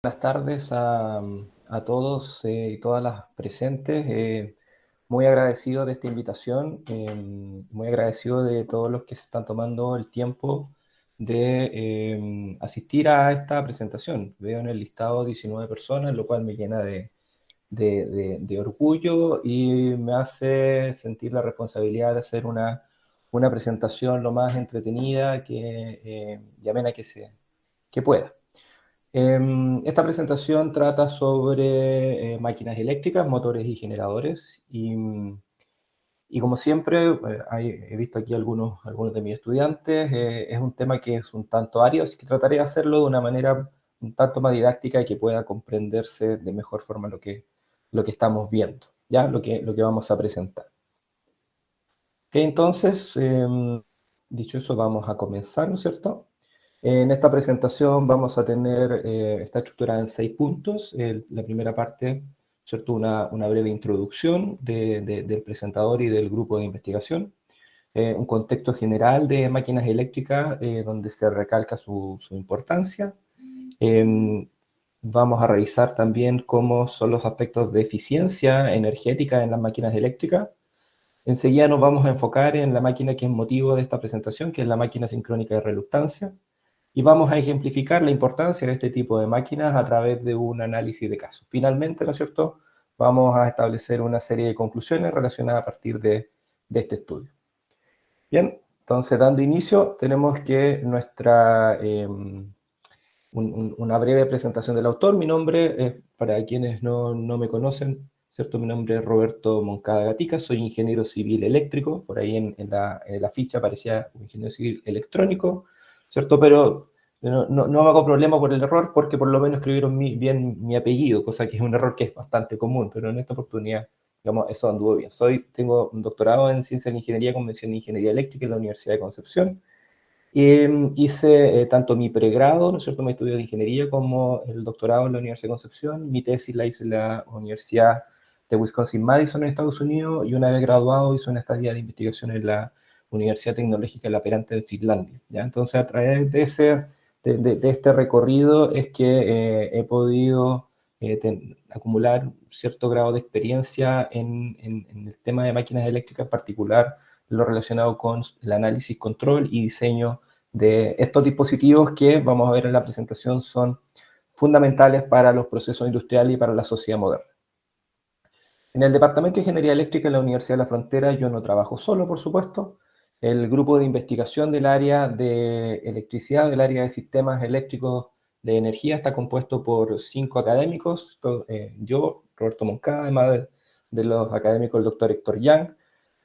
Buenas tardes a todos y todas las presentes. Muy agradecido de esta invitación, muy agradecido de todos los que se están tomando el tiempo de asistir a esta presentación. Veo en el listado 19 personas, lo cual me llena de orgullo y me hace sentir la responsabilidad de hacer una presentación lo más entretenida y amena que pueda. Esta presentación trata sobre máquinas eléctricas, motores y generadores. Y como siempre, he visto aquí algunos de mis estudiantes, es un tema que es un tanto árido, así que trataré de hacerlo de una manera un tanto más didáctica y que pueda comprenderse de mejor forma lo que estamos viendo, ¿ya? Lo que vamos a presentar. Ok, entonces, dicho eso, vamos a comenzar, ¿no es cierto? En esta presentación vamos a tener, está estructurada en 6 puntos. La primera parte, ¿cierto? Una breve introducción del presentador y del grupo de investigación. Un contexto general de máquinas eléctricas donde se recalca su importancia. Eh, Vamos a revisar también cómo son los aspectos de eficiencia energética en las máquinas eléctricas. Enseguida nos vamos a enfocar en la máquina que es motivo de esta presentación, que es la máquina sincrónica de reluctancia. Y vamos a ejemplificar la importancia de este tipo de máquinas a través de un análisis de casos. Finalmente, ¿no es cierto?, vamos a establecer una serie de conclusiones relacionadas a partir de este estudio. Bien, entonces dando inicio, tenemos que una breve presentación del autor. Mi nombre es, para quienes no me conocen, ¿cierto? Mi nombre es Roberto Moncada Gatica, soy ingeniero civil eléctrico, por ahí en la ficha aparecía ingeniero civil electrónico, ¿cierto? Pero no me hago problema por el error porque por lo menos escribieron bien mi apellido, cosa que es un error que es bastante común, pero en esta oportunidad, digamos, eso anduvo bien. Tengo un doctorado en Ciencias de Ingeniería con mención en Ingeniería Eléctrica en la Universidad de Concepción. Hice tanto mi pregrado, ¿no es cierto?, mi estudio de ingeniería, como el doctorado en la Universidad de Concepción. Mi tesis la hice en la Universidad de Wisconsin-Madison en Estados Unidos, y una vez graduado hice una estadía de investigación en la Universidad Tecnológica La Perante de Finlandia, ¿ya? Entonces, a través de este recorrido es que he podido acumular cierto grado de experiencia en el tema de máquinas eléctricas, en particular lo relacionado con el análisis, control y diseño de estos dispositivos que, vamos a ver en la presentación, son fundamentales para los procesos industriales y para la sociedad moderna. En el Departamento de Ingeniería Eléctrica de la Universidad de la Frontera yo no trabajo solo, por supuesto. El grupo de investigación del área de electricidad, del área de sistemas eléctricos de energía, está compuesto por 5 académicos. Yo, Roberto Moncada, además de los académicos, el doctor Héctor Yang,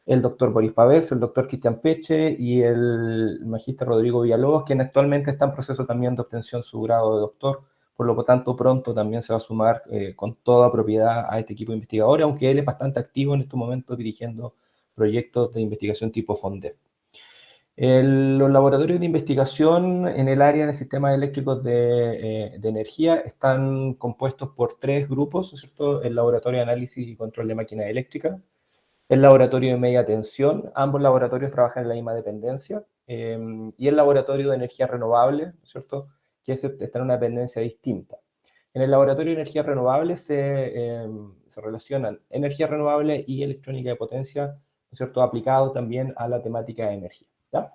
el doctor Boris Pavés, el doctor Cristian Peche y el magíster Rodrigo Villalobos, quien actualmente está en proceso también de obtención su grado de doctor. Por lo tanto, pronto también se va a sumar con toda propiedad a este equipo de investigadores, aunque él es bastante activo en estos momentos dirigiendo proyectos de investigación tipo FONDEP. Los laboratorios de investigación en el área de sistemas eléctricos de energía están compuestos por 3 grupos, ¿cierto? El Laboratorio de Análisis y Control de Máquinas Eléctricas, el laboratorio de media tensión. Ambos laboratorios trabajan en la misma dependencia, y el laboratorio de energía renovable, ¿cierto?, que está en una dependencia distinta. En el laboratorio de energía renovable se relacionan energía renovable y electrónica de potencia, ¿no es cierto?, aplicado también a la temática de energía, ¿ya?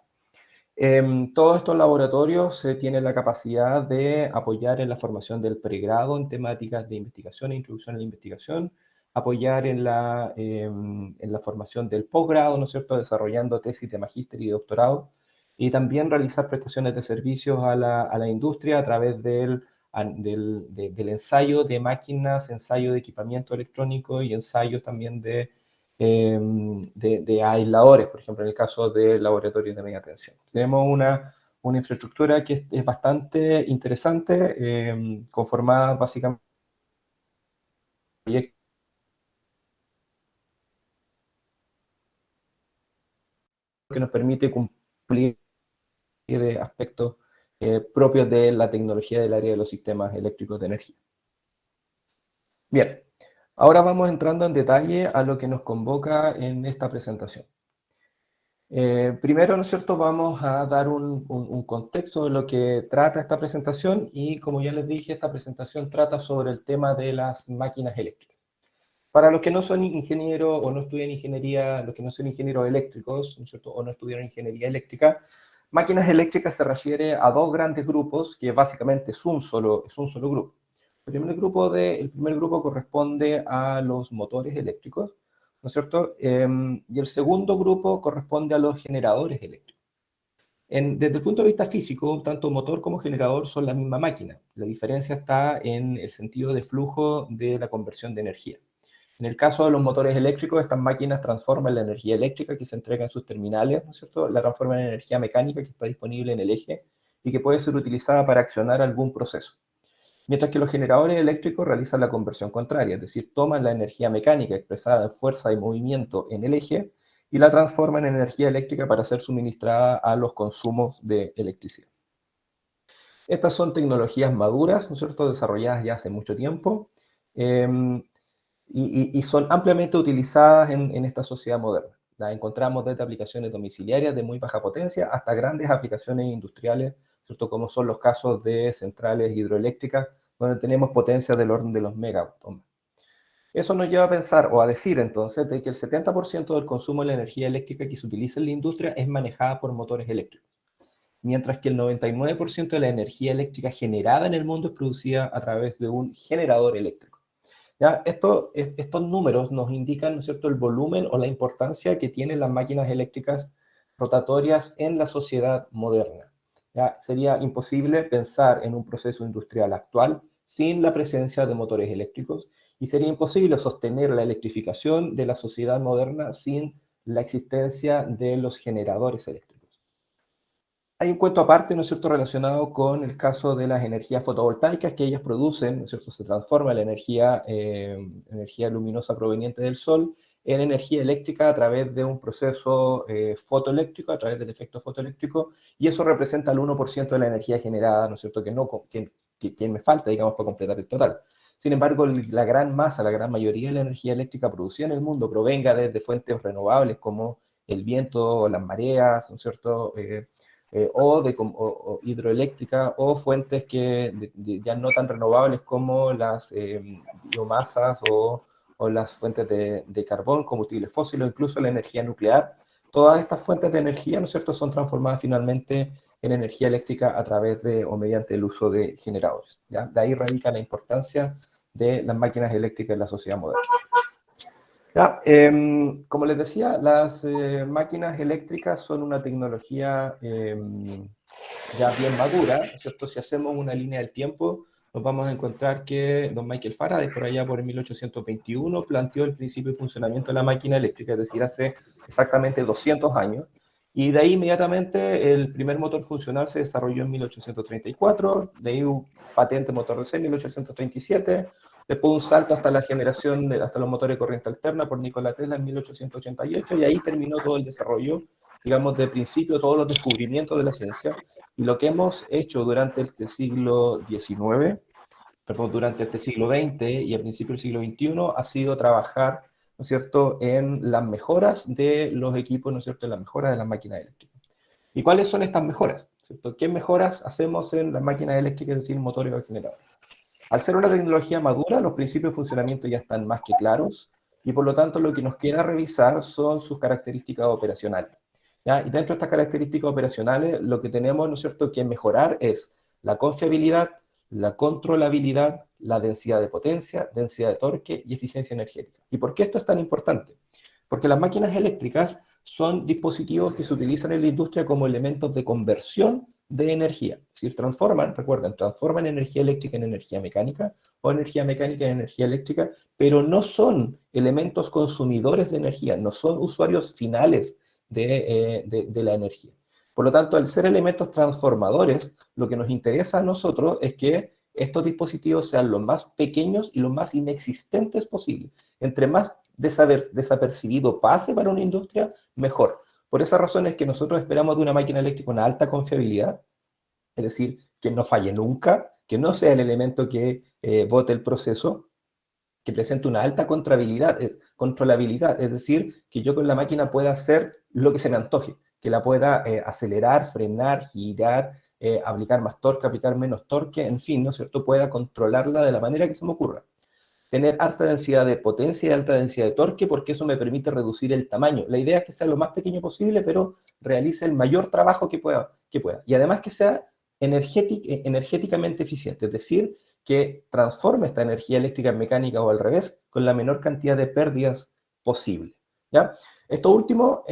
Todos estos laboratorios tienen la capacidad de apoyar en la formación del pregrado en temáticas de investigación e introducción a la investigación, apoyar en la formación del posgrado, ¿no es cierto?, desarrollando tesis de magíster y doctorado, y también realizar prestaciones de servicios a la industria a través del ensayo de máquinas, ensayo de equipamiento electrónico y ensayos también de aisladores, por ejemplo, en el caso de laboratorios de media tensión. Tenemos una infraestructura que es bastante interesante, conformada básicamente por proyectos que nos permite cumplir de aspectos propios de la tecnología del área de los sistemas eléctricos de energía. Bien, ahora vamos entrando en detalle a lo que nos convoca en esta presentación. Primero, ¿no es cierto?, vamos a dar un contexto de lo que trata esta presentación y, como ya les dije, esta presentación trata sobre el tema de las máquinas eléctricas. Para los que no son ingenieros o no estudian ingeniería, los que no son ingenieros eléctricos, ¿no es cierto?, o no estudiaron ingeniería eléctrica, máquinas eléctricas se refiere a dos grandes grupos que básicamente es un solo grupo. El primer grupo corresponde a los motores eléctricos, ¿no es cierto? Y el segundo grupo corresponde a los generadores eléctricos. Desde el punto de vista físico, tanto motor como generador son la misma máquina. La diferencia está en el sentido de flujo de la conversión de energía. En el caso de los motores eléctricos, estas máquinas transforman la energía eléctrica que se entrega en sus terminales, ¿no es cierto?, la transforman en energía mecánica que está disponible en el eje y que puede ser utilizada para accionar algún proceso. Mientras que los generadores eléctricos realizan la conversión contraria, es decir, toman la energía mecánica expresada en fuerza y movimiento en el eje y la transforman en energía eléctrica para ser suministrada a los consumos de electricidad. Estas son tecnologías maduras, ¿no es cierto?, desarrolladas ya hace mucho tiempo, y son ampliamente utilizadas en esta sociedad moderna. Las encontramos desde aplicaciones domiciliarias de muy baja potencia hasta grandes aplicaciones industriales, ¿cierto?, como son los casos de centrales hidroeléctricas, donde tenemos potencias del orden de los megawatts. Eso nos lleva a pensar o a decir entonces de que el 70% del consumo de la energía eléctrica que se utiliza en la industria es manejada por motores eléctricos, mientras que el 99% de la energía eléctrica generada en el mundo es producida a través de un generador eléctrico. ¿Ya? Estos números nos indican, ¿no es cierto?, el volumen o la importancia que tienen las máquinas eléctricas rotatorias en la sociedad moderna. ¿Ya? Sería imposible pensar en un proceso industrial actual sin la presencia de motores eléctricos y sería imposible sostener la electrificación de la sociedad moderna sin la existencia de los generadores eléctricos. Hay un cuento aparte, ¿no es cierto?, relacionado con el caso de las energías fotovoltaicas que ellas producen, ¿no es cierto?, se transforma la energía luminosa proveniente del sol en energía eléctrica a través de un proceso fotoeléctrico, a través del efecto fotoeléctrico, y eso representa el 1% de la energía generada, ¿no es cierto?, que me falta, digamos, para completar el total. Sin embargo, la gran masa, la gran mayoría de la energía eléctrica producida en el mundo provenga desde fuentes renovables como el viento, las mareas, ¿no es cierto?, o hidroeléctrica, o fuentes ya no tan renovables como las biomasas o las fuentes de carbón, combustibles fósiles, incluso la energía nuclear. Todas estas fuentes de energía, ¿no es cierto?, son transformadas finalmente en energía eléctrica a través de o mediante el uso de generadores. ¿Ya? De ahí radica la importancia de las máquinas eléctricas en la sociedad moderna. Ya, como les decía, las máquinas eléctricas son una tecnología ya bien madura, ¿cierto? Si hacemos una línea del tiempo, nos vamos a encontrar que don Michael Faraday, por allá por 1821, planteó el principio de funcionamiento de la máquina eléctrica, es decir, hace exactamente 200 años, y de ahí inmediatamente el primer motor funcional se desarrolló en 1834, de ahí un patente motor de C en 1837, después un salto hasta la generación, hasta los motores de corriente alterna por Nikola Tesla en 1888, y ahí terminó todo el desarrollo, digamos, de principio, todos los descubrimientos de la ciencia. Y lo que hemos hecho durante este siglo XIX, perdón, durante este siglo XX y al principio del siglo XXI, ha sido trabajar, ¿no es cierto?, en las mejoras de los equipos, ¿no es cierto?, en las mejoras de las máquinas eléctricas. ¿Y cuáles son estas mejoras? ¿Cierto? ¿Qué mejoras hacemos en las máquinas eléctricas, es decir, motores o generadores? Al ser una tecnología madura, los principios de funcionamiento ya están más que claros y por lo tanto lo que nos queda revisar son sus características operacionales. ¿Ya? Y dentro de estas características operacionales, lo que tenemos, ¿no es cierto?, que mejorar es la confiabilidad, la controlabilidad, la densidad de potencia, densidad de torque y eficiencia energética. ¿Y por qué esto es tan importante? Porque las máquinas eléctricas son dispositivos que se utilizan en la industria como elementos de conversión de energía. Es decir, recuerden, transforman energía eléctrica en energía mecánica o energía mecánica en energía eléctrica, pero no son elementos consumidores de energía, no son usuarios finales de la energía. Por lo tanto, al ser elementos transformadores, lo que nos interesa a nosotros es que estos dispositivos sean lo más pequeños y lo más inexistentes posible. Entre más desapercibido pase para una industria, mejor. Por esa razón es que nosotros esperamos de una máquina eléctrica una alta confiabilidad, es decir, que no falle nunca, que no sea el elemento que bote el proceso, que presente una alta controlabilidad, es decir, que yo con la máquina pueda hacer lo que se me antoje, que la pueda acelerar, frenar, girar, aplicar más torque, aplicar menos torque, en fin, ¿no es cierto?, pueda controlarla de la manera que se me ocurra. Tener alta densidad de potencia y alta densidad de torque, porque eso me permite reducir el tamaño. La idea es que sea lo más pequeño posible, pero realice el mayor trabajo que pueda. Y además que sea energéticamente eficiente, es decir, que transforme esta energía eléctrica en mecánica o al revés, con la menor cantidad de pérdidas posible. ¿Ya? Esto último,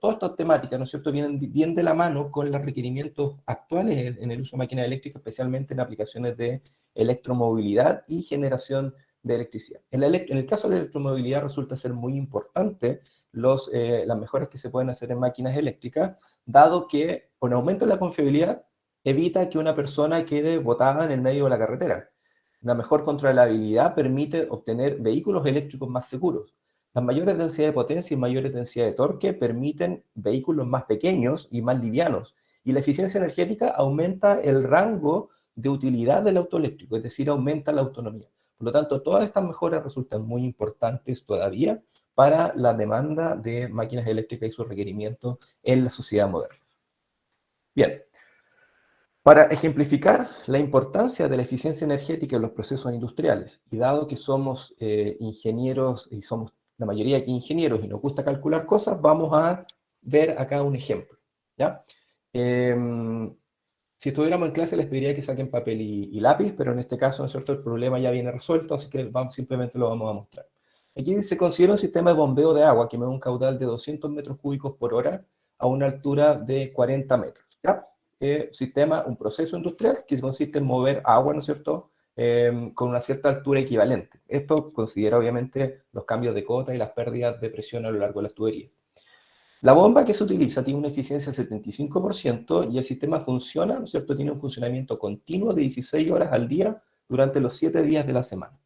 todas estas temáticas, ¿no es cierto?, vienen bien de la mano con los requerimientos actuales en el uso de máquinas eléctricas, especialmente en aplicaciones de electromovilidad y generación de electricidad. En el caso de la electromovilidad resulta ser muy importante las mejoras que se pueden hacer en máquinas eléctricas, dado que con aumento de la confiabilidad evita que una persona quede botada en el medio de la carretera. Una mejor controlabilidad permite obtener vehículos eléctricos más seguros. Las mayores densidades de potencia y mayores densidades de torque permiten vehículos más pequeños y más livianos. Y la eficiencia energética aumenta el rango de utilidad del auto eléctrico, es decir, aumenta la autonomía. Por lo tanto, todas estas mejoras resultan muy importantes todavía para la demanda de máquinas eléctricas y sus requerimientos en la sociedad moderna. Bien, para ejemplificar la importancia de la eficiencia energética en los procesos industriales, y dado que somos ingenieros, y somos la mayoría aquí ingenieros y nos gusta calcular cosas, vamos a ver acá un ejemplo, ¿ya? Si estuviéramos en clase les pediría que saquen papel y lápiz, pero en este caso, ¿no es cierto?, el problema ya viene resuelto, así que simplemente lo vamos a mostrar. Aquí dice, considera un sistema de bombeo de agua que mueve un caudal de 200 metros cúbicos por hora a una altura de 40 metros, ¿ya? Un proceso industrial que consiste en mover agua, ¿no es cierto?, con una cierta altura equivalente. Esto considera obviamente los cambios de cota y las pérdidas de presión a lo largo de las tuberías. La bomba que se utiliza tiene una eficiencia del 75% y el sistema funciona, ¿no es cierto?, tiene un funcionamiento continuo de 16 horas al día durante los 7 días de la semana,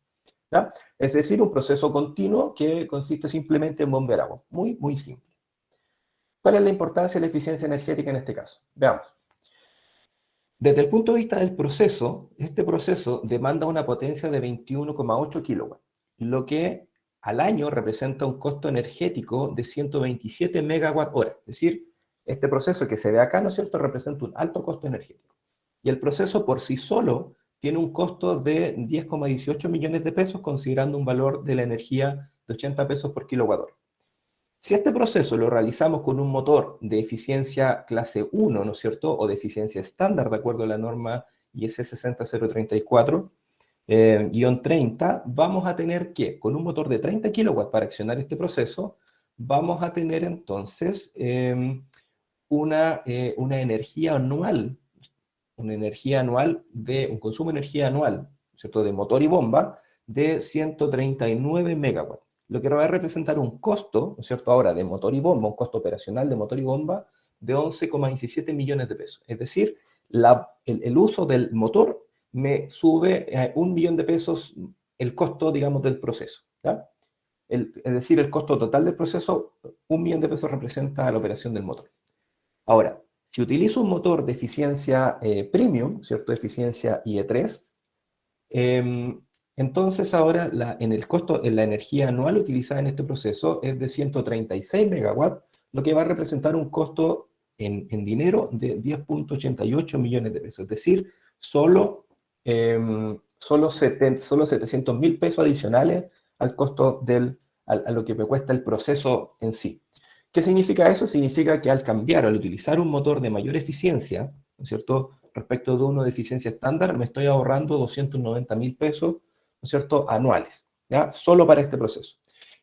¿ya? Es decir, un proceso continuo que consiste simplemente en bombear agua. Muy, muy simple. ¿Cuál es la importancia de la eficiencia energética en este caso? Veamos. Desde el punto de vista del proceso, este proceso demanda una potencia de 21,8 kilowatts, lo que al año representa un costo energético de 127 megawatt hora. Es decir, este proceso que se ve acá, ¿no es cierto?, representa un alto costo energético. Y el proceso por sí solo tiene un costo de 10,18 millones de pesos, considerando un valor de la energía de 80 pesos por kilowatt hora. Si este proceso lo realizamos con un motor de eficiencia clase 1, ¿no es cierto?, o de eficiencia estándar, de acuerdo a la norma IS 60034, 30, vamos a tener que, con un motor de 30 kilowatts para accionar este proceso, vamos a tener entonces una energía anual, un consumo de energía anual, ¿cierto?, de motor y bomba, de 139 megawatts, lo que va a representar un costo, ¿no es cierto?, ahora de motor y bomba, un costo operacional de motor y bomba de 11,17 millones de pesos. Es decir, el uso del motor me sube 1 millón de pesos el costo, digamos, del proceso, ¿ya? Es decir, el costo total del proceso, 1 millón de pesos representa la operación del motor. Ahora, si utilizo un motor de eficiencia premium, ¿cierto?, de eficiencia IE3, entonces ahora en la energía anual utilizada en este proceso es de 136 megawatts, lo que va a representar un costo en dinero de 10,88 millones de pesos. Es decir, solo 700 mil pesos adicionales al costo a lo que me cuesta el proceso en sí. ¿Qué significa eso? Significa que al utilizar un motor de mayor eficiencia, ¿no es cierto?, respecto de uno de eficiencia estándar, me estoy ahorrando 290 mil pesos, ¿no es cierto?, anuales, ¿ya?, solo para este proceso.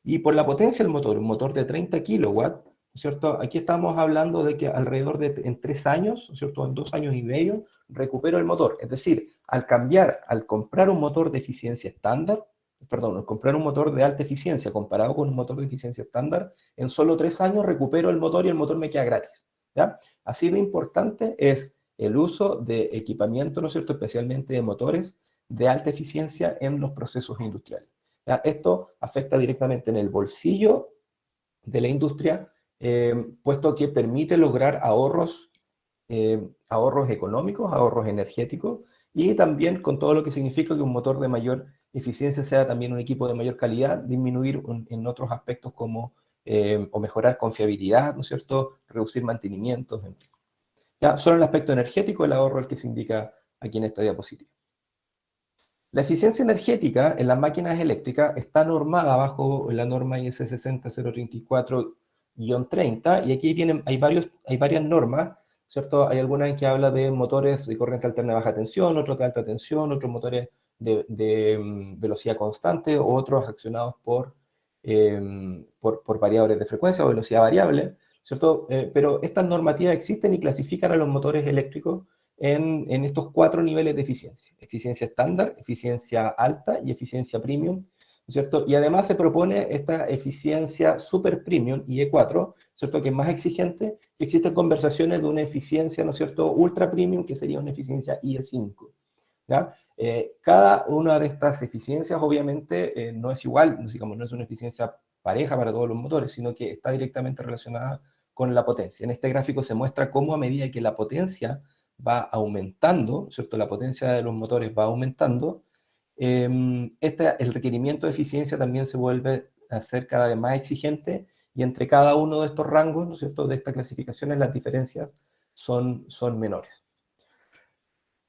Y por la potencia del motor, un motor de 30 kilowatts, ¿no es cierto?, aquí estamos hablando de que alrededor de en 3 años, ¿no es cierto?, en 2 años y medio, recupero el motor. Es decir, al comprar un motor de eficiencia estándar, al comprar un motor de alta eficiencia comparado con un motor de eficiencia estándar, en solo 3 años recupero el motor y el motor me queda gratis, ¿ya? Así de importante es el uso de equipamiento, ¿no es cierto?, especialmente de motores de alta eficiencia en los procesos industriales, ¿ya? Esto afecta directamente en el bolsillo de la industria, puesto que permite lograr ahorros económicos, ahorros energéticos, y también con todo lo que significa que un motor de mayor eficiencia sea también un equipo de mayor calidad, disminuir en otros aspectos como o mejorar confiabilidad, ¿no es cierto?, reducir mantenimientos, en fin. Ya, solo el aspecto energético, el ahorro el que se indica aquí en esta diapositiva. La eficiencia energética en las máquinas eléctricas está normada bajo la norma IS 60034-30, y aquí hay varias normas, ¿cierto? Hay algunas que hablan de motores de corriente alterna de baja tensión, otros de alta tensión, otros motores de velocidad constante, otros accionados por variadores de frecuencia o velocidad variable, ¿cierto? Pero estas normativas existen y clasifican a los motores eléctricos en estos 4 niveles de eficiencia: eficiencia estándar, eficiencia alta y eficiencia premium, ¿cierto? Y además se propone esta eficiencia super premium, IE4, ¿cierto?, que es más exigente. Existen conversaciones de una eficiencia, ¿no es cierto?, ultra premium, que sería una eficiencia IE5, ¿ya? Cada una de estas eficiencias obviamente no es igual, digamos, no es una eficiencia pareja para todos los motores, sino que está directamente relacionada con la potencia. En este gráfico se muestra cómo a medida que la potencia va aumentando, ¿cierto?, la potencia de los motores va aumentando, el requerimiento de eficiencia también se vuelve a ser cada vez más exigente, y entre cada uno de estos rangos, ¿no es cierto?, de estas clasificaciones, las diferencias son menores.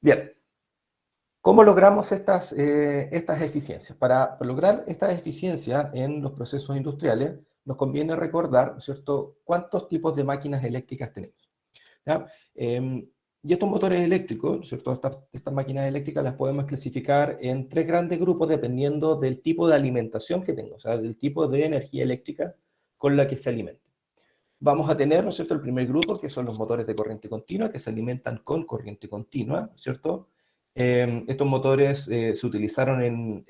Bien, ¿cómo logramos estas eficiencias? Para lograr estas eficiencias en los procesos industriales, nos conviene recordar, ¿cierto?, cuántos tipos de máquinas eléctricas tenemos, ¿ya? Y estos motores eléctricos, ¿cierto?, estas máquinas eléctricas las podemos clasificar en 3 grandes grupos dependiendo del tipo de alimentación que tenga, o sea, del tipo de energía eléctrica con la que se alimenta. Vamos a tener, ¿no es cierto?, el primer grupo, que son los motores de corriente continua, que se alimentan con corriente continua, ¿cierto? Estos motores se utilizaron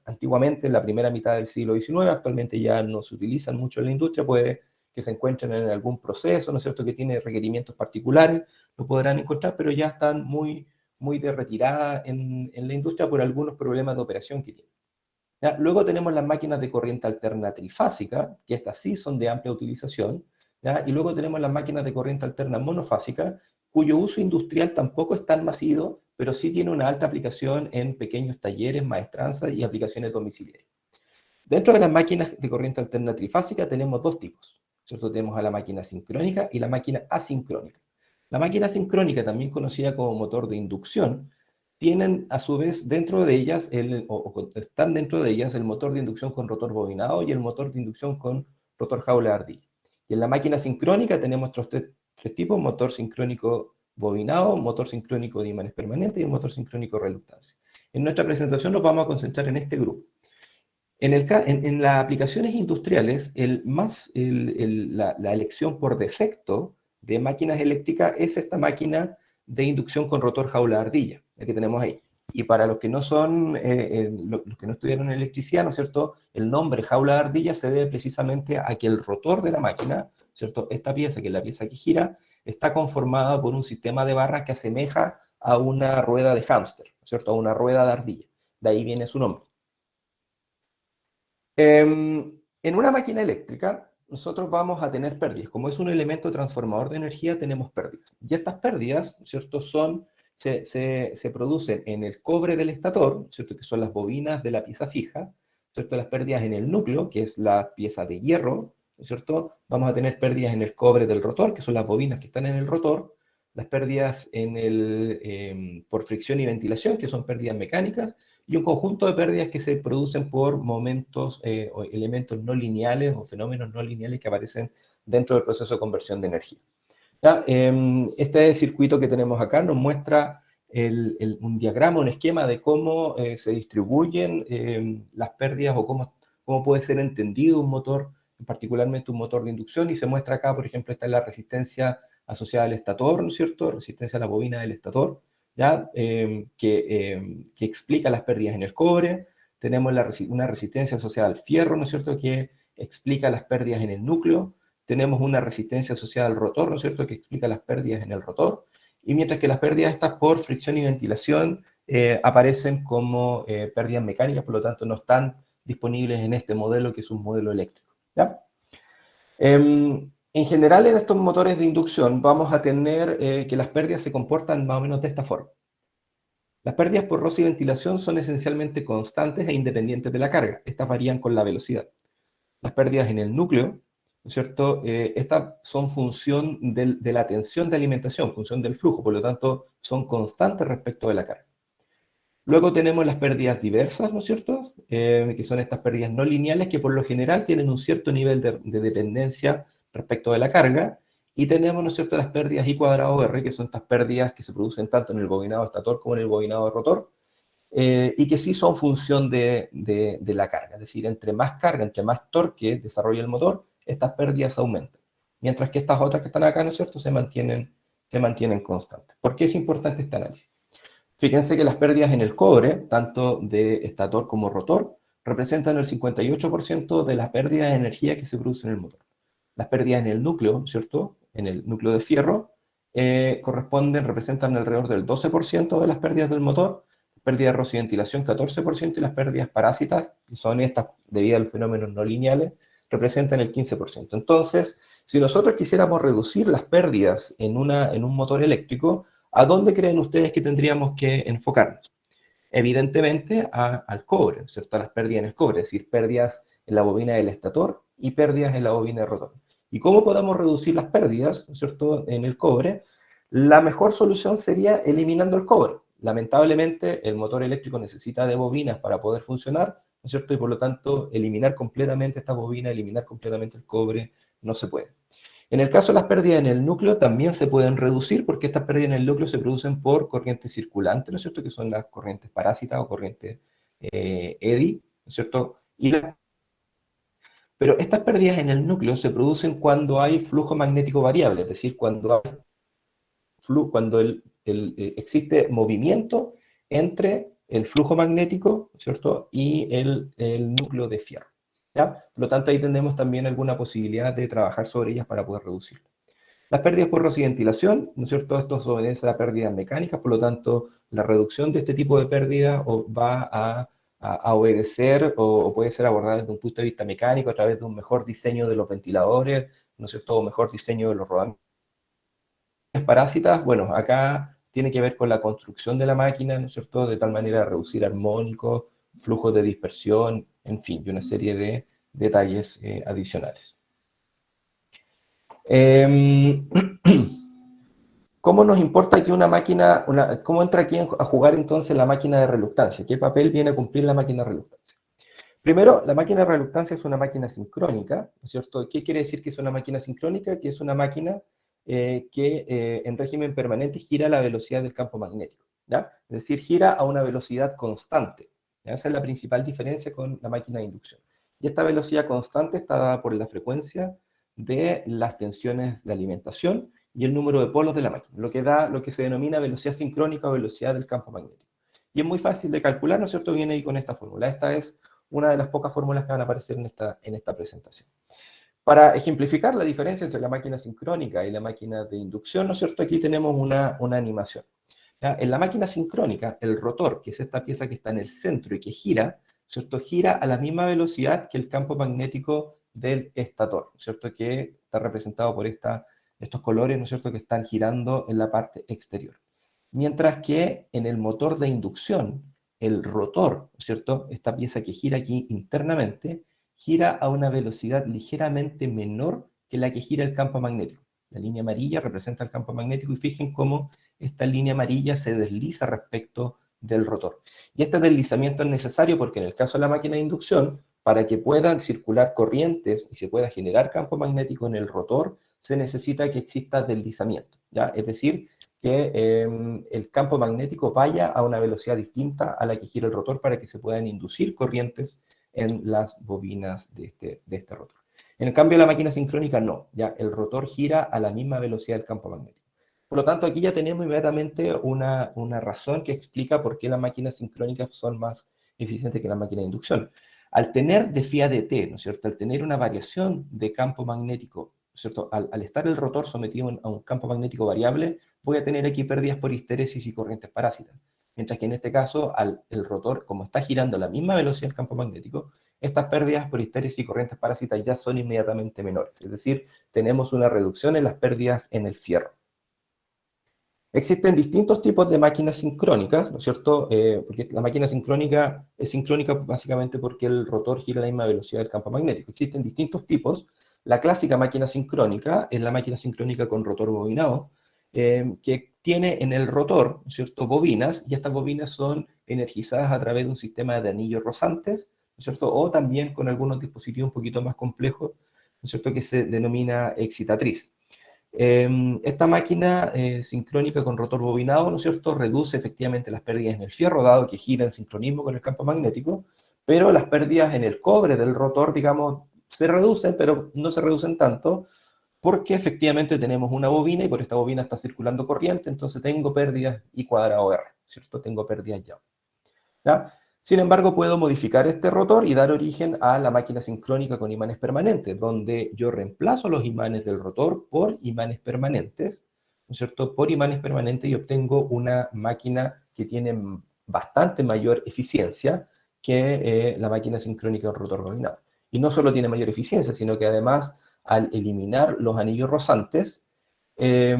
antiguamente, en la primera mitad del siglo XIX, actualmente ya no se utilizan mucho en la industria, puede que se encuentren en algún proceso, ¿no es cierto?, que tiene requerimientos particulares, lo podrán encontrar, pero ya están muy de retirada en la industria por algunos problemas de operación que tienen. ¿Ya? Luego tenemos las máquinas de corriente alterna trifásica, que estas sí son de amplia utilización, ¿ya? Y luego tenemos las máquinas de corriente alterna monofásica, cuyo uso industrial tampoco es tan masivo, pero sí tiene una alta aplicación en pequeños talleres, maestranzas y aplicaciones domiciliarias. Dentro de las máquinas de corriente alterna trifásica tenemos 2 tipos, ¿cierto? Tenemos a la máquina sincrónica y la máquina asincrónica. La máquina sincrónica, también conocida como motor de inducción, tienen a su vez dentro de ellas, están dentro de ellas el motor de inducción con rotor bobinado y el motor de inducción con rotor jaula de ardilla. Y en la máquina sincrónica tenemos estos 3 tipos: motor sincrónico bobinado, motor sincrónico de imanes permanentes y el motor sincrónico de reluctancia. En nuestra presentación nos vamos a concentrar en este grupo. En las aplicaciones industriales, la elección por defecto de máquinas eléctricas es esta máquina de inducción con rotor jaula de ardilla, la que tenemos ahí. Y para los que no son, los que no estudiaron electricidad, ¿no es cierto?, el nombre jaula de ardilla se debe precisamente a que el rotor de la máquina, ¿cierto?, esta pieza, que es la pieza que gira, está conformada por un sistema de barras que asemeja a una rueda de hámster, ¿no es cierto?, a una rueda de ardilla. De ahí viene su nombre. En una máquina eléctrica, nosotros vamos a tener pérdidas. Como es un elemento transformador de energía, tenemos pérdidas. Y estas pérdidas, ¿cierto?, se producen en el cobre del estator, ¿cierto?, que son las bobinas de la pieza fija, ¿cierto?, las pérdidas en el núcleo, que es la pieza de hierro, ¿cierto? Vamos a tener pérdidas en el cobre del rotor, que son las bobinas que están en el rotor, las pérdidas por fricción y ventilación, que son pérdidas mecánicas, y un conjunto de pérdidas que se producen por momentos o elementos no lineales o fenómenos no lineales que aparecen dentro del proceso de conversión de energía. ¿Ya? Este circuito que tenemos acá nos muestra un diagrama, un esquema de cómo se distribuyen las pérdidas, o cómo puede ser entendido un motor, particularmente un motor de inducción, y se muestra acá, por ejemplo, esta es la resistencia asociada al estator, ¿no es cierto?, resistencia a la bobina del estator, ¿ya? Que explica las pérdidas en el cobre. Tenemos una resistencia asociada al fierro, ¿no es cierto?, que explica las pérdidas en el núcleo. Tenemos una resistencia asociada al rotor, ¿no es cierto?, que explica las pérdidas en el rotor. Y mientras que las pérdidas estas por fricción y ventilación aparecen como pérdidas mecánicas, por lo tanto no están disponibles en este modelo, que es un modelo eléctrico, ¿ya? En general, en estos motores de inducción vamos a tener que las pérdidas se comportan más o menos de esta forma. Las pérdidas por roce y ventilación son esencialmente constantes e independientes de la carga. Estas varían con la velocidad. Las pérdidas en el núcleo, ¿no es cierto? Estas son función de la tensión de alimentación, función del flujo, por lo tanto, son constantes respecto de la carga. Luego tenemos las pérdidas diversas, ¿no es cierto? Que son estas pérdidas no lineales que por lo general tienen un cierto nivel de dependencia respecto de la carga. Y tenemos, ¿no es cierto?, las pérdidas I cuadrado R, que son estas pérdidas que se producen tanto en el bobinado estator como en el bobinado rotor, y que sí son función de la carga. Es decir, entre más carga, entre más torque desarrolla el motor, estas pérdidas aumentan. Mientras que estas otras que están acá, ¿no es cierto?, se mantienen constantes. ¿Por qué es importante este análisis? Fíjense que las pérdidas en el cobre, tanto de estator como rotor, representan el 58% de las pérdidas de energía que se producen en el motor. Las pérdidas en el núcleo, ¿cierto? En el núcleo de fierro, representan alrededor del 12% de las pérdidas del motor, pérdidas de roce y ventilación 14%, y las pérdidas parásitas, que son estas debido a los fenómenos no lineales, representan el 15%. Entonces, si nosotros quisiéramos reducir las pérdidas en un motor eléctrico, ¿a dónde creen ustedes que tendríamos que enfocarnos? Evidentemente al cobre, ¿cierto? A las pérdidas en el cobre, es decir, pérdidas en la bobina del estator y pérdidas en la bobina de rotor. ¿Y cómo podemos reducir las pérdidas, ¿cierto?, en el cobre? La mejor solución sería eliminando el cobre. Lamentablemente, el motor eléctrico necesita de bobinas para poder funcionar, ¿no es cierto? Y por lo tanto, eliminar completamente esta bobina, eliminar completamente el cobre, no se puede. En el caso de las pérdidas en el núcleo también se pueden reducir porque estas pérdidas en el núcleo se producen por corrientes circulantes, ¿no es cierto?, que son las corrientes parásitas o corrientes eddy, ¿no es cierto? Pero estas pérdidas en el núcleo se producen cuando hay flujo magnético variable, es decir, cuando existe movimiento entre el flujo magnético, ¿cierto?, y el núcleo de fierro. ¿Ya? Por lo tanto, ahí tenemos también alguna posibilidad de trabajar sobre ellas para poder reducirlo. Las pérdidas por roce y ventilación, ¿no es cierto? Esto obedece a pérdidas mecánicas, por lo tanto, la reducción de este tipo de pérdidas va a obedecer o puede ser abordada desde un punto de vista mecánico a través de un mejor diseño de los ventiladores, ¿no es cierto?, o mejor diseño de los rodamientos. Parásitas, bueno, acá tiene que ver con la construcción de la máquina, ¿no es cierto?, de tal manera de reducir armónicos, flujos de dispersión, en fin, y una serie de detalles adicionales. ¿Cómo nos importa que una máquina, cómo entra aquí a jugar entonces la máquina de reluctancia? ¿Qué papel viene a cumplir la máquina de reluctancia? Primero, la máquina de reluctancia es una máquina sincrónica, ¿no es cierto? ¿Qué quiere decir que es una máquina sincrónica? Que es una máquina que en régimen permanente gira a la velocidad del campo magnético, ¿ya? Es decir, gira a una velocidad constante, ¿ya? Esa es la principal diferencia con la máquina de inducción. Y esta velocidad constante está dada por la frecuencia de las tensiones de alimentación y el número de polos de la máquina, lo que da lo que se denomina velocidad sincrónica o velocidad del campo magnético. Y es muy fácil de calcular, ¿no es cierto? Viene ahí con esta fórmula. Esta es una de las pocas fórmulas que van a aparecer en esta presentación. Para ejemplificar la diferencia entre la máquina sincrónica y la máquina de inducción, ¿no es cierto? Aquí tenemos una animación. ¿Ya? En la máquina sincrónica, el rotor, que es esta pieza que está en el centro y que gira, ¿cierto?, gira a la misma velocidad que el campo magnético del estator, ¿cierto?, que está representado por estos colores, ¿no es cierto?, que están girando en la parte exterior. Mientras que en el motor de inducción, el rotor, ¿cierto?, esta pieza que gira aquí internamente, gira a una velocidad ligeramente menor que la que gira el campo magnético. La línea amarilla representa el campo magnético y fijen cómo esta línea amarilla se desliza respecto del rotor. Y este deslizamiento es necesario porque en el caso de la máquina de inducción, para que puedan circular corrientes y se pueda generar campo magnético en el rotor, se necesita que exista deslizamiento, ¿ya? Es decir, que el campo magnético vaya a una velocidad distinta a la que gira el rotor para que se puedan inducir corrientes en las bobinas de este rotor. En cambio, la máquina sincrónica no, ya el rotor gira a la misma velocidad del campo magnético. Por lo tanto, aquí ya tenemos inmediatamente una razón que explica por qué las máquinas sincrónicas son más eficientes que la máquina de inducción. Al tener de phi a dt, ¿no es cierto?, al tener una variación de campo magnético, ¿no es cierto?, al estar el rotor sometido a un campo magnético variable, voy a tener aquí pérdidas por histeresis y corrientes parásitas. Mientras que en este caso, el rotor, como está girando a la misma velocidad del campo magnético, estas pérdidas por histeresis y corrientes parásitas ya son inmediatamente menores. Es decir, tenemos una reducción en las pérdidas en el fierro. Existen distintos tipos de máquinas sincrónicas, ¿no es cierto? Porque la máquina sincrónica es sincrónica básicamente porque el rotor gira a la misma velocidad del campo magnético. Existen distintos tipos. La clásica máquina sincrónica es la máquina sincrónica con rotor bobinado, que tiene en el rotor, ¿no es cierto?, bobinas, y estas bobinas son energizadas a través de un sistema de anillos rozantes, ¿no es cierto?, o también con algunos dispositivos un poquito más complejos, ¿no es cierto?, que se denomina excitatriz. Esta máquina sincrónica con rotor bobinado, ¿no es cierto?, reduce efectivamente las pérdidas en el fierro, dado que gira en sincronismo con el campo magnético, pero las pérdidas en el cobre del rotor, digamos, se reducen, pero no se reducen tanto, porque efectivamente tenemos una bobina y por esta bobina está circulando corriente, entonces tengo pérdidas I cuadrado R, ¿cierto? Tengo pérdidas ya. ¿Ya? Sin embargo, puedo modificar este rotor y dar origen a la máquina sincrónica con imanes permanentes, donde yo reemplazo los imanes del rotor por imanes permanentes, ¿no es cierto? Por imanes permanentes y obtengo una máquina que tiene bastante mayor eficiencia que la máquina sincrónica con rotor bobinado. Y no solo tiene mayor eficiencia, sino que además al eliminar los anillos rozantes, se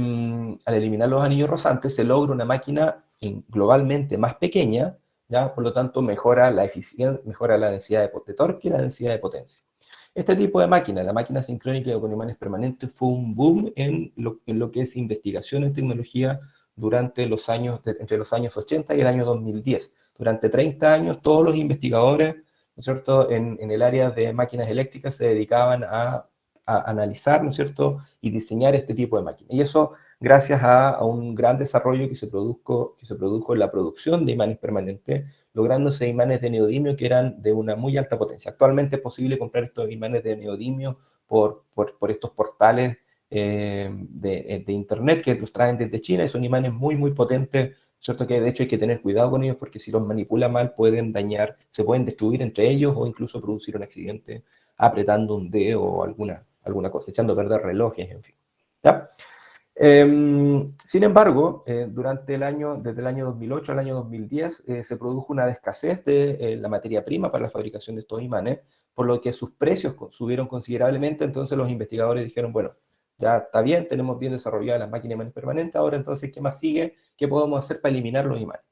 logra una máquina globalmente más pequeña, ¿ya? Por lo tanto, mejora la eficiencia, mejora la densidad de torque y la densidad de potencia. Este tipo de máquina, la máquina sincrónica con imanes permanentes, fue un boom en lo que es investigación en tecnología durante los años, entre los años 80 y el año 2010. Durante 30 años, todos los investigadores, ¿no es cierto?, en el área de máquinas eléctricas se dedicaban a analizar, ¿no es cierto?, y diseñar este tipo de máquinas. Y eso gracias a un gran desarrollo que se produjo en la producción de imanes permanentes, lográndose imanes de neodimio que eran de una muy alta potencia. Actualmente es posible comprar estos imanes de neodimio por estos portales de internet que los traen desde China y son imanes muy, muy potentes, ¿cierto? Que de hecho hay que tener cuidado con ellos porque si los manipula mal pueden dañar, se pueden destruir entre ellos o incluso producir un accidente apretando un dedo o alguna cosa, echando a perder relojes, en fin. ¿Ya? Sin embargo, desde el año 2008 al año 2010, se produjo una escasez de la materia prima para la fabricación de estos imanes, por lo que sus precios subieron considerablemente, entonces los investigadores dijeron, bueno, ya está bien, tenemos bien desarrolladas las máquinas de imanes permanentes, ahora entonces, ¿qué más sigue? ¿Qué podemos hacer para eliminar los imanes?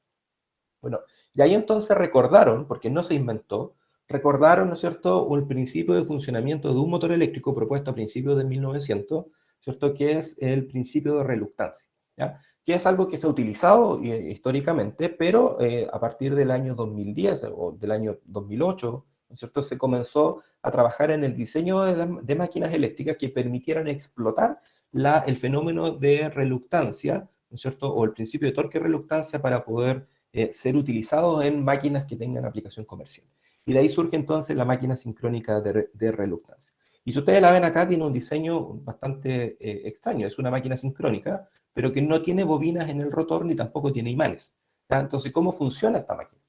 Bueno, y ahí entonces recordaron, porque no se inventó, recordaron, ¿no es cierto?, el principio de funcionamiento de un motor eléctrico propuesto a principios de 1900, ¿cierto?, que es el principio de reluctancia, ¿ya? Que es algo que se ha utilizado históricamente, pero a partir del año 2010 o del año 2008, ¿no es cierto?, se comenzó a trabajar en el diseño de máquinas eléctricas que permitieran explotar el fenómeno de reluctancia, ¿no es cierto?, o el principio de torque-reluctancia para poder ser utilizados en máquinas que tengan aplicación comercial. Y de ahí surge entonces la máquina sincrónica de reluctancia. Y si ustedes la ven acá, tiene un diseño bastante extraño. Es una máquina sincrónica, pero que no tiene bobinas en el rotor ni tampoco tiene imanes. ¿Ya? Entonces, ¿cómo funciona esta máquina?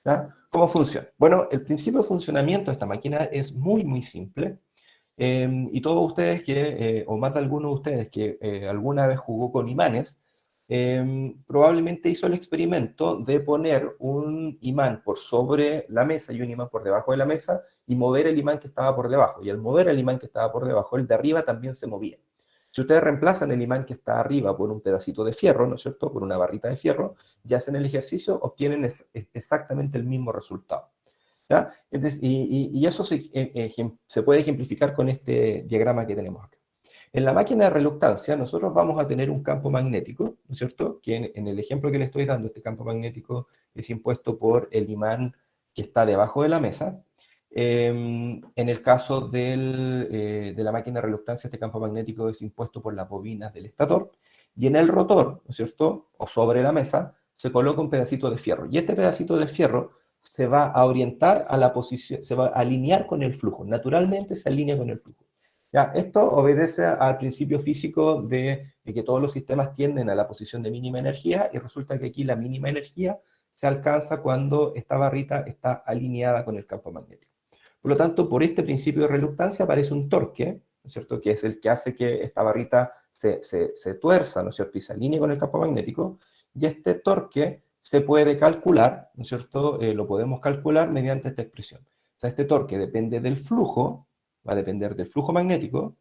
¿Ya? ¿Cómo funciona? Bueno, el principio de funcionamiento de esta máquina es muy, muy simple. Y todos ustedes o más de alguno de ustedes que alguna vez jugó con imanes, probablemente hizo el experimento de poner un imán por sobre la mesa y un imán por debajo de la mesa y mover el imán que estaba por debajo. Y al mover el imán que estaba por debajo, el de arriba también se movía. Si ustedes reemplazan el imán que está arriba por un pedacito de fierro, ¿no es cierto?, por una barrita de fierro, y hacen el ejercicio, obtienen exactamente el mismo resultado. ¿Ya? Y eso se puede ejemplificar con este diagrama que tenemos acá. En la máquina de reluctancia, nosotros vamos a tener un campo magnético, ¿no es cierto? Que en el ejemplo que le estoy dando, este campo magnético es impuesto por el imán que está debajo de la mesa. En el caso de la máquina de reluctancia, este campo magnético es impuesto por las bobinas del estator. Y en el rotor, ¿no es cierto? O sobre la mesa, se coloca un pedacito de fierro. Y este pedacito de fierro se va a orientar a la posición, se va a alinear con el flujo. Naturalmente se alinea con el flujo. Ya, esto obedece al principio físico de que todos los sistemas tienden a la posición de mínima energía y resulta que aquí la mínima energía se alcanza cuando esta barrita está alineada con el campo magnético. Por lo tanto, por este principio de reluctancia aparece un torque, ¿no es cierto?, que es el que hace que esta barrita se tuerza, ¿no es cierto?, y se alinee con el campo magnético, y este torque se puede calcular, ¿no es cierto?, lo podemos calcular mediante esta expresión. O sea, este torque depende del flujo, va a depender del flujo magnético,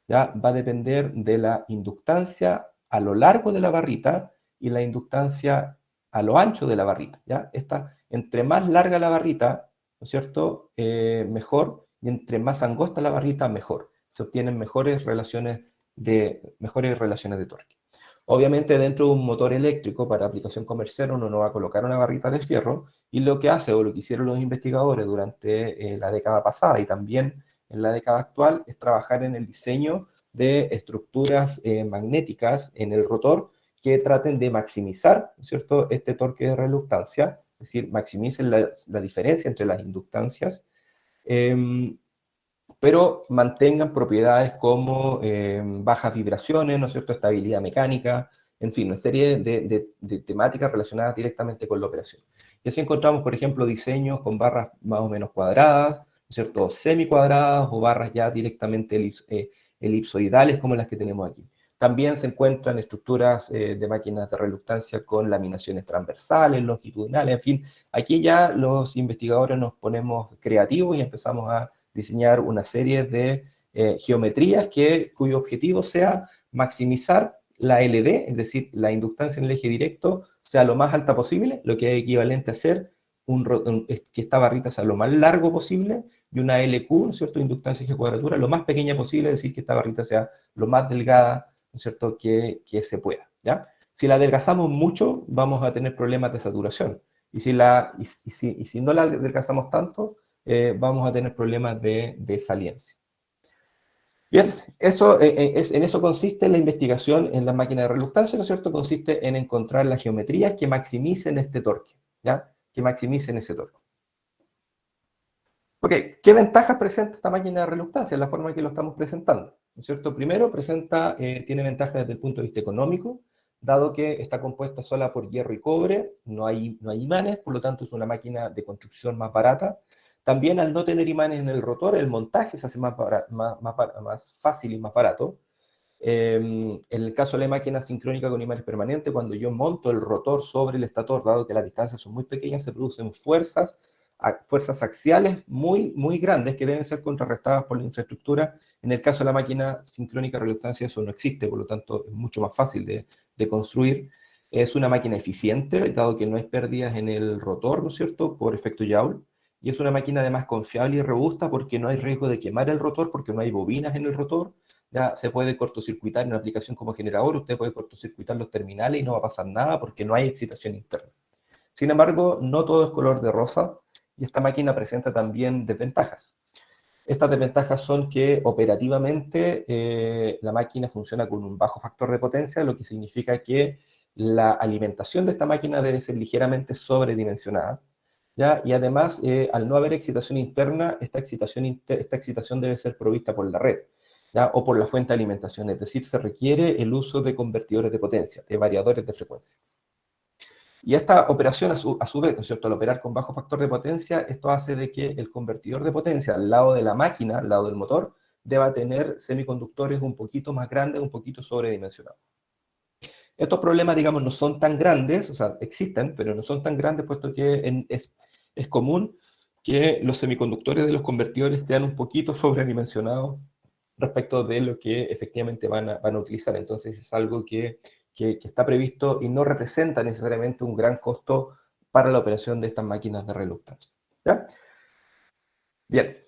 ¿ya? Va a depender de la inductancia a lo largo de la barrita y la inductancia a lo ancho de la barrita, ¿ya? Entre más larga la barrita, ¿no es cierto?, mejor, y entre más angosta la barrita, mejor. Se obtienen mejores relaciones de torque. Obviamente dentro de un motor eléctrico para aplicación comercial uno no va a colocar una barrita de fierro, y lo que hace o lo que hicieron los investigadores durante la década pasada y también en la década actual es trabajar en el diseño de estructuras magnéticas en el rotor que traten de maximizar, ¿cierto?, este torque de reluctancia, es decir, maximicen la diferencia entre las inductancias, pero mantengan propiedades como bajas vibraciones, ¿no es cierto?, estabilidad mecánica, en fin, una serie de temáticas relacionadas directamente con la operación. Y así encontramos, por ejemplo, diseños con barras más o menos cuadradas, ¿no es cierto?, semicuadradas o barras ya directamente elipsoidales como las que tenemos aquí. También se encuentran estructuras de máquinas de reluctancia con laminaciones transversales, longitudinales, en fin. Aquí ya los investigadores nos ponemos creativos y empezamos a diseñar una serie de geometrías cuyo objetivo sea maximizar la LD, es decir, la inductancia en el eje directo, sea lo más alta posible, lo que es equivalente a hacer que esta barrita sea lo más largo posible, y una LQ, ¿no es cierto?, inductancia eje cuadratura, lo más pequeña posible, es decir, que esta barrita sea lo más delgada, ¿no es cierto?, que se pueda, ¿ya? Si la adelgazamos mucho, vamos a tener problemas de saturación, y si no la adelgazamos tanto, vamos a tener problemas de saliencia. Bien, en eso consiste la investigación en las máquinas de reluctancia, ¿no es cierto? Consiste en encontrar las geometrías que maximicen este torque, ¿ya? Que maximicen ese torque. Ok, ¿qué ventajas presenta esta máquina de reluctancia? La forma en que lo estamos presentando, ¿no es cierto? Primero, tiene ventajas desde el punto de vista económico, dado que está compuesta sola por hierro y cobre, no hay imanes, por lo tanto es una máquina de construcción más barata. También al no tener imanes en el rotor, el montaje se hace más fácil y más barato. En el caso de la máquina sincrónica con imanes permanentes, cuando yo monto el rotor sobre el estator, dado que las distancias son muy pequeñas, se producen fuerzas axiales muy grandes que deben ser contrarrestadas por la infraestructura. En el caso de la máquina sincrónica reluctancia eso no existe, por lo tanto es mucho más fácil de construir. Es una máquina eficiente, dado que no hay pérdidas en el rotor, ¿no es cierto?, por efecto Joule. Y es una máquina además confiable y robusta porque no hay riesgo de quemar el rotor, porque no hay bobinas en el rotor. Ya se puede cortocircuitar en una aplicación como generador, usted puede cortocircuitar los terminales y no va a pasar nada porque no hay excitación interna. Sin embargo, no todo es color de rosa y esta máquina presenta también desventajas. Estas desventajas son que operativamente la máquina funciona con un bajo factor de potencia, lo que significa que la alimentación de esta máquina debe ser ligeramente sobredimensionada, ¿ya? Y además, al no haber excitación interna, esta excitación debe ser provista por la red, ¿ya? O por la fuente de alimentación, es decir, se requiere el uso de convertidores de potencia, de variadores de frecuencia. Y esta operación, a su vez, ¿no es cierto?, al operar con bajo factor de potencia, esto hace de que el convertidor de potencia al lado de la máquina, al lado del motor, deba tener semiconductores un poquito más grandes, un poquito sobredimensionados. Estos problemas, digamos, no son tan grandes, o sea, existen, pero no son tan grandes, puesto que es común que los semiconductores de los convertidores sean un poquito sobredimensionados respecto de lo que efectivamente van a utilizar. Entonces es algo que está previsto y no representa necesariamente un gran costo para la operación de estas máquinas de reluctancia, ¿ya? Bien,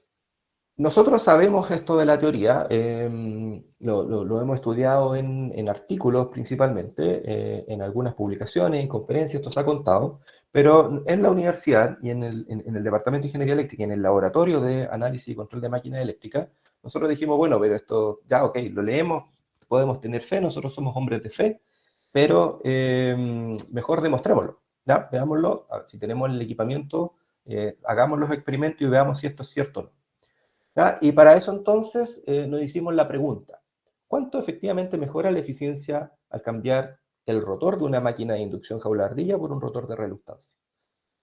nosotros sabemos esto de la teoría, lo hemos estudiado en artículos principalmente, en algunas publicaciones, en conferencias, esto se ha contado, pero en la universidad y en el Departamento de Ingeniería Eléctrica y en el Laboratorio de Análisis y Control de Máquinas Eléctricas, nosotros dijimos, bueno, pero esto ya, ok, lo leemos, podemos tener fe, nosotros somos hombres de fe, pero mejor demostrémoslo, ¿ya? Veámoslo, a ver, si tenemos el equipamiento, hagamos los experimentos y veamos si esto es cierto o no. ¿Ya? Y para eso entonces nos hicimos la pregunta, ¿cuánto efectivamente mejora la eficiencia al cambiar el rotor de una máquina de inducción jaula-ardilla por un rotor de reluctancia?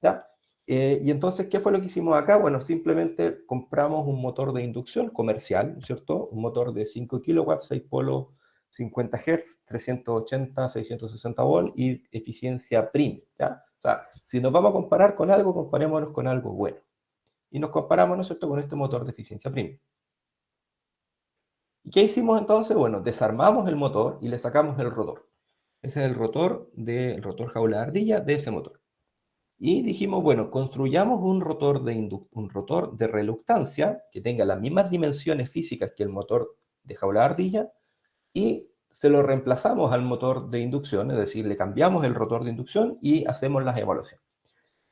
¿Ya? Y entonces, ¿qué fue lo que hicimos acá? Bueno, simplemente compramos un motor de inducción comercial, ¿no es cierto? Un motor de 5 kilowatts, 6 polos, 50 Hz, 380, 660 volts y eficiencia premium, ¿ya? O sea, si nos vamos a comparar con algo, comparémonos con algo bueno. Y nos comparamos, ¿no es cierto?, con este motor de eficiencia premium. ¿Y qué hicimos entonces? Bueno, desarmamos el motor y le sacamos el rotor. Ese es el rotor jaula de ardilla de ese motor. Y dijimos, bueno, construyamos un rotor de reluctancia que tenga las mismas dimensiones físicas que el motor de jaula de ardilla y se lo reemplazamos al motor de inducción, es decir, le cambiamos el rotor de inducción y hacemos las evaluaciones.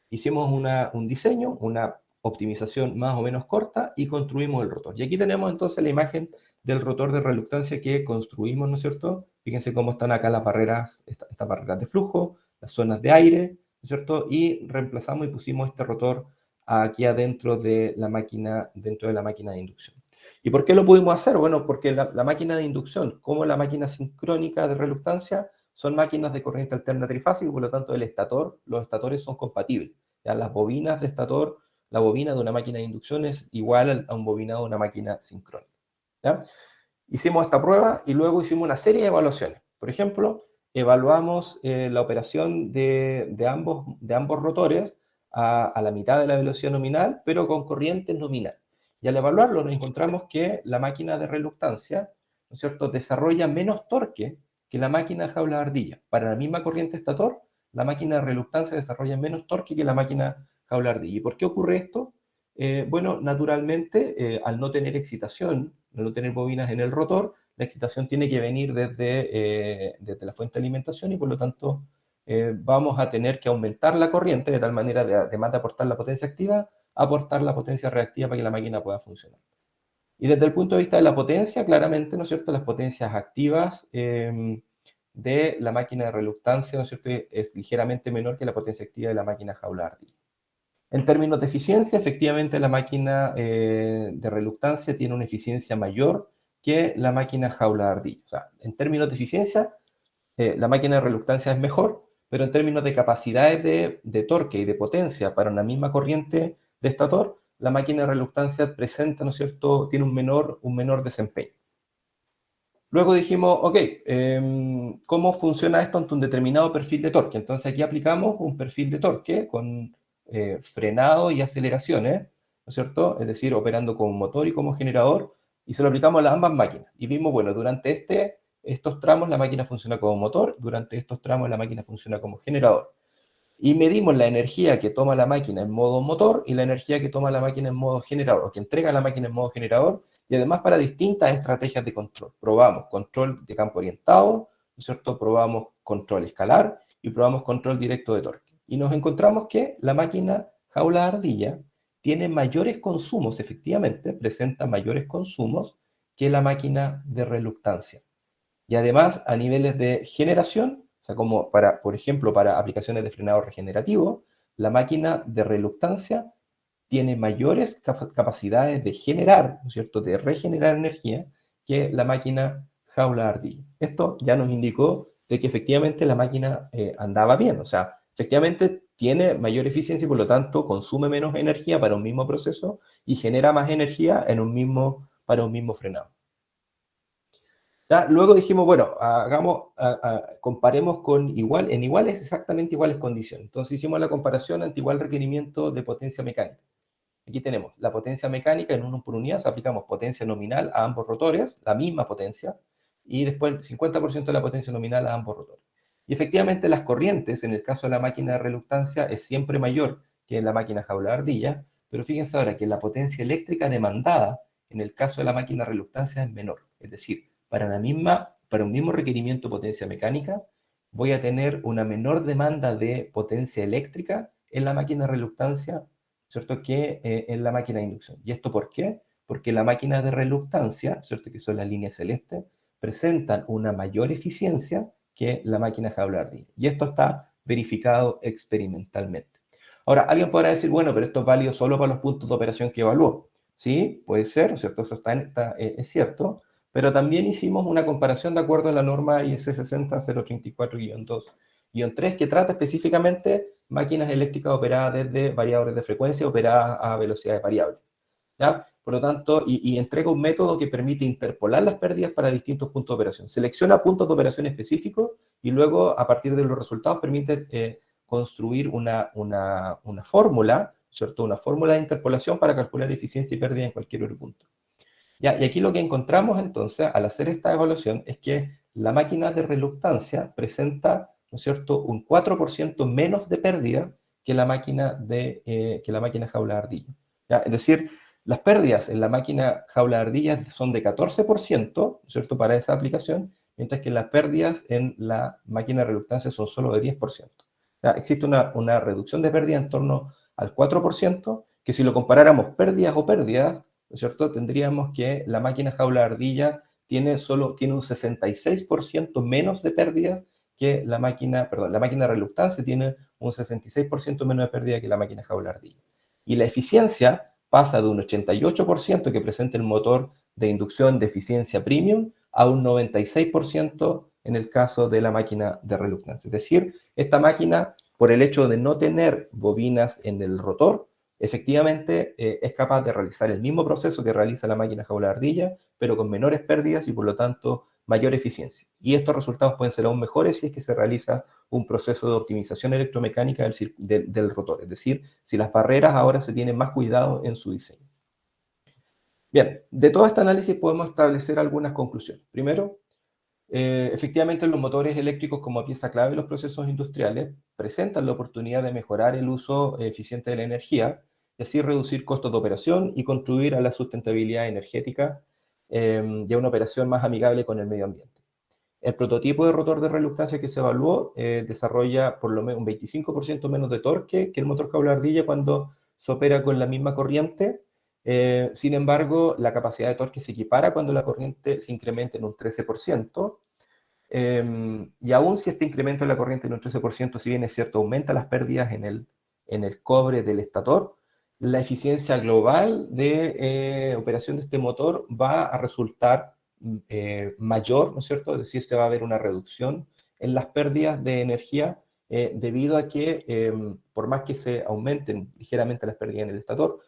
Hicimos un diseño, una optimización más o menos corta y construimos el rotor. Y aquí tenemos entonces la imagen del rotor de reluctancia que construimos, ¿no es cierto? Fíjense cómo están acá las barreras, estas barreras de flujo, las zonas de aire, ¿no es cierto? Y reemplazamos y pusimos este rotor aquí adentro de la máquina, dentro de la máquina de inducción. ¿Y por qué lo pudimos hacer? Bueno, porque la máquina de inducción, como la máquina sincrónica de reluctancia, son máquinas de corriente alterna trifásica, por lo tanto los estatores son compatibles. ¿Ya? Las bobinas de estator, la bobina de una máquina de inducción es igual a un bobinado de una máquina sincrónica. ¿Ya? Hicimos esta prueba y luego hicimos una serie de evaluaciones. Por ejemplo, evaluamos la operación de ambos rotores a la mitad de la velocidad nominal, pero con corriente nominal. Y al evaluarlo nos encontramos que la máquina de reluctancia, ¿no es cierto?, desarrolla menos torque que la máquina de jaula de ardilla. Para la misma corriente estator, la máquina de reluctancia desarrolla menos torque que la máquina jaula de ardilla. ¿Y por qué ocurre esto? Bueno, naturalmente, al no tener excitación, al no tener bobinas en el rotor, la excitación tiene que venir desde la fuente de alimentación y por lo tanto vamos a tener que aumentar la corriente de tal manera, además de aportar la potencia activa, aportar la potencia reactiva para que la máquina pueda funcionar. Y desde el punto de vista de la potencia, claramente, ¿no es cierto?, las potencias activas de la máquina de reluctancia, ¿no es cierto?, es ligeramente menor que la potencia activa de la máquina jaula de ardilla. En términos de eficiencia, efectivamente la máquina de reluctancia tiene una eficiencia mayor que la máquina jaula de ardilla. O sea, en términos de eficiencia, la máquina de reluctancia es mejor, pero en términos de capacidades de torque y de potencia para una misma corriente de estator, la máquina de reluctancia presenta, ¿no es cierto?, tiene un menor desempeño. Luego dijimos, ok, ¿cómo funciona esto ante un determinado perfil de torque? Entonces aquí aplicamos un perfil de torque con frenado y aceleraciones, ¿no es cierto? Es decir, operando como motor y como generador, y se lo aplicamos a ambas máquinas. Y vimos, bueno, durante estos tramos la máquina funciona como motor, durante estos tramos la máquina funciona como generador. Y medimos la energía que toma la máquina en modo motor y la energía que toma la máquina en modo generador, o que entrega la máquina en modo generador, y además para distintas estrategias de control. Probamos control de campo orientado, ¿no es cierto? Probamos control escalar y probamos control directo de torque. Y nos encontramos que la máquina jaula de ardilla tiene mayores consumos, efectivamente, presenta mayores consumos que la máquina de reluctancia. Y además, a niveles de generación, o sea, como por ejemplo, para aplicaciones de frenado regenerativo, la máquina de reluctancia tiene mayores capacidades de generar, ¿no es cierto?, de regenerar energía que la máquina jaula de ardilla. Esto ya nos indicó de que efectivamente la máquina andaba bien, o sea, efectivamente tiene mayor eficiencia y por lo tanto consume menos energía para un mismo proceso y genera más energía para un mismo frenado. ¿Ya? Luego dijimos, bueno, comparemos en iguales, exactamente iguales condiciones. Entonces hicimos la comparación ante igual requerimiento de potencia mecánica. Aquí tenemos la potencia mecánica en 1 por unidad, aplicamos potencia nominal a ambos rotores, la misma potencia, y después el 50% de la potencia nominal a ambos rotores. Y efectivamente las corrientes, en el caso de la máquina de reluctancia, es siempre mayor que en la máquina jaula de ardilla, pero fíjense ahora que la potencia eléctrica demandada en el caso de la máquina de reluctancia es menor. Es decir, para un mismo requerimiento de potencia mecánica, voy a tener una menor demanda de potencia eléctrica en la máquina de reluctancia, ¿cierto?, que en la máquina de inducción. ¿Y esto por qué? Porque la máquina de reluctancia, ¿cierto?, que son las líneas celestes, presentan una mayor eficiencia que la máquina jaula de ardilla. Y esto está verificado experimentalmente. Ahora, alguien podrá decir, bueno, pero esto es válido solo para los puntos de operación que evaluó. Sí, puede ser, ¿cierto? Eso es cierto, pero también hicimos una comparación de acuerdo a la norma IEC 60034-2-3 que trata específicamente máquinas eléctricas operadas desde variadores de frecuencia operadas a velocidades variables. ¿Ya? Por lo tanto, y entrega un método que permite interpolar las pérdidas para distintos puntos de operación. Selecciona puntos de operación específicos y luego, a partir de los resultados, permite construir una fórmula, ¿cierto? Una fórmula de interpolación para calcular eficiencia y pérdida en cualquier otro punto. ¿Ya? Y aquí lo que encontramos entonces al hacer esta evaluación es que la máquina de reluctancia presenta, ¿no es cierto?, un 4% menos de pérdida que la máquina jaula de ardilla. ¿Ya? Es decir, las pérdidas en la máquina jaula de ardilla son de 14%, ¿no es cierto?, para esa aplicación, mientras que las pérdidas en la máquina de reluctancia son solo de 10%. ¿Ya? Existe una reducción de pérdida en torno al 4%, que si lo comparáramos pérdidas o pérdidas, ¿no es cierto?, tendríamos que la máquina jaula de ardilla tiene un 66% menos de pérdidas que la máquina de reluctancia tiene un 66% menos de pérdida que la máquina jaula de ardilla. Y la eficiencia pasa de un 88% que presenta el motor de inducción de eficiencia premium a un 96% en el caso de la máquina de reluctancia. Es decir, esta máquina, por el hecho de no tener bobinas en el rotor, efectivamente es capaz de realizar el mismo proceso que realiza la máquina jaula de ardilla, pero con menores pérdidas y por lo tanto mayor eficiencia. Y estos resultados pueden ser aún mejores si es que se realiza un proceso de optimización electromecánica del rotor, es decir, si las barreras ahora se tienen más cuidado en su diseño. Bien, de todo este análisis podemos establecer algunas conclusiones. Primero, efectivamente los motores eléctricos como pieza clave en los procesos industriales presentan la oportunidad de mejorar el uso eficiente de la energía y así reducir costos de operación y contribuir a la sustentabilidad energética y a una operación más amigable con el medio ambiente. El prototipo de rotor de reluctancia que se evaluó desarrolla por lo menos un 25% menos de torque que el motor jaula de ardilla cuando se opera con la misma corriente. Sin embargo, la capacidad de torque se equipara cuando la corriente se incrementa en un 13%. Y aún si este incremento de la corriente en un 13%, si bien es cierto, aumenta las pérdidas en el cobre del estator, la eficiencia global de operación de este motor va a resultar mayor, ¿no es cierto? Es decir, se va a ver una reducción en las pérdidas de energía debido a que por más que se aumenten ligeramente las pérdidas en el estator,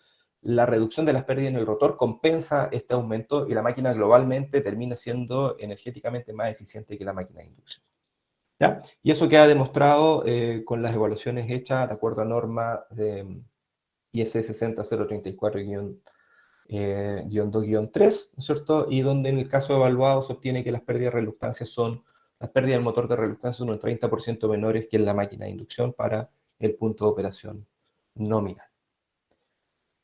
la reducción de las pérdidas en el rotor compensa este aumento y la máquina globalmente termina siendo energéticamente más eficiente que la máquina de inducción. ¿Ya? Y eso queda demostrado con las evaluaciones hechas de acuerdo a norma de IS 60034-2-3, ¿no es cierto? Y donde en el caso evaluado se obtiene que las pérdidas de reluctancia las pérdidas del motor de reluctancia son un 30% menores que en la máquina de inducción para el punto de operación nominal.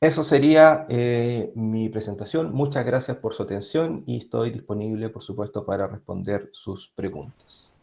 Eso sería mi presentación. Muchas gracias por su atención y estoy disponible, por supuesto, para responder sus preguntas.